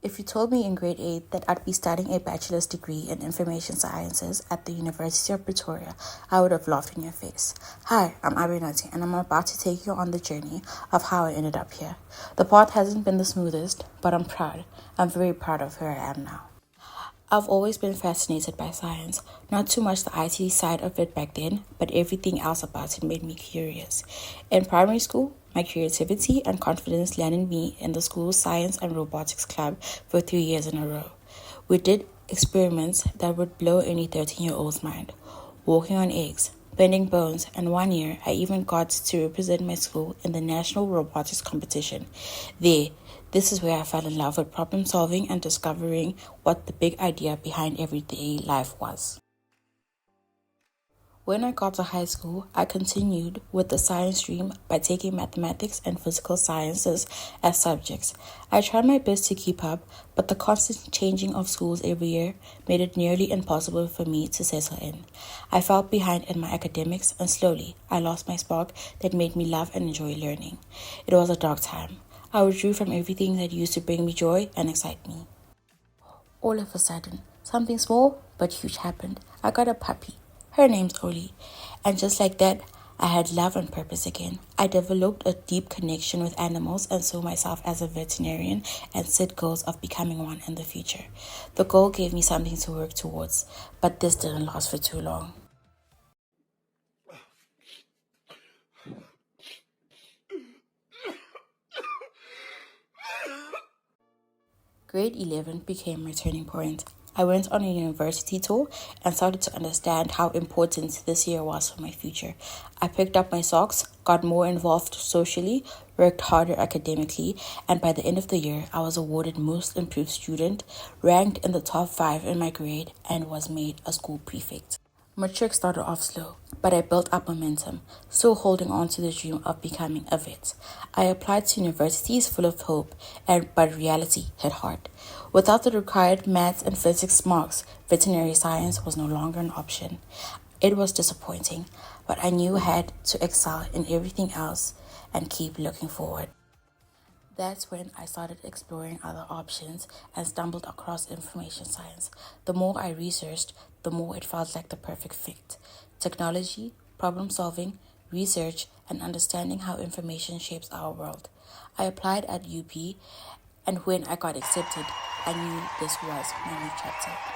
If you told me in grade 8 that I'd be studying a bachelor's degree in information sciences at the University of Pretoria, I would have laughed in your face. Hi, I'm Abinati, and I'm about to take you on the journey of how I ended up here. The path hasn't been the smoothest, but I'm proud. I'm very proud of where I am now. I've always been fascinated by science, not too much the IT side of it back then, but everything else about it made me curious. In primary school, my creativity and confidence landed me in the school's science and robotics club for 3 years in a row. We did experiments that would blow any 13-year-old's mind. Walking on eggs, bending bones, and 1 year I even got to represent my school in the national robotics competition. This is where I fell in love with problem solving and discovering what the big idea behind everyday life was. When I got to high school, I continued with the science stream by taking mathematics and physical sciences as subjects. I tried my best to keep up, but the constant changing of schools every year made it nearly impossible for me to settle in. I fell behind in my academics, and slowly I lost my spark that made me love and enjoy learning. It was a dark time. I withdrew from everything that used to bring me joy and excite me. All of a sudden, something small but huge happened. I got a puppy. Her name's Oli. And just like that, I had love and purpose again. I developed a deep connection with animals and saw myself as a veterinarian and set goals of becoming one in the future. The goal gave me something to work towards, but this didn't last for too long. Grade 11 became my turning point. I went on a university tour and started to understand how important this year was for my future. I picked up my socks, got more involved socially, worked harder academically, and by the end of the year, I was awarded Most Improved Student, ranked in the top 5 in my grade, and was made a school prefect. Matric started off slow, but I built up momentum, still holding on to the dream of becoming a vet. I applied to universities full of hope, but reality hit hard. Without the required maths and physics marks, veterinary science was no longer an option. It was disappointing, but I knew I had to excel in everything else and keep looking forward. That's when I started exploring other options and stumbled across information science. The more I researched, the more it felt like the perfect fit. Technology, problem solving, research, and understanding how information shapes our world. I applied at UP, and when I got accepted, I knew this was my new chapter.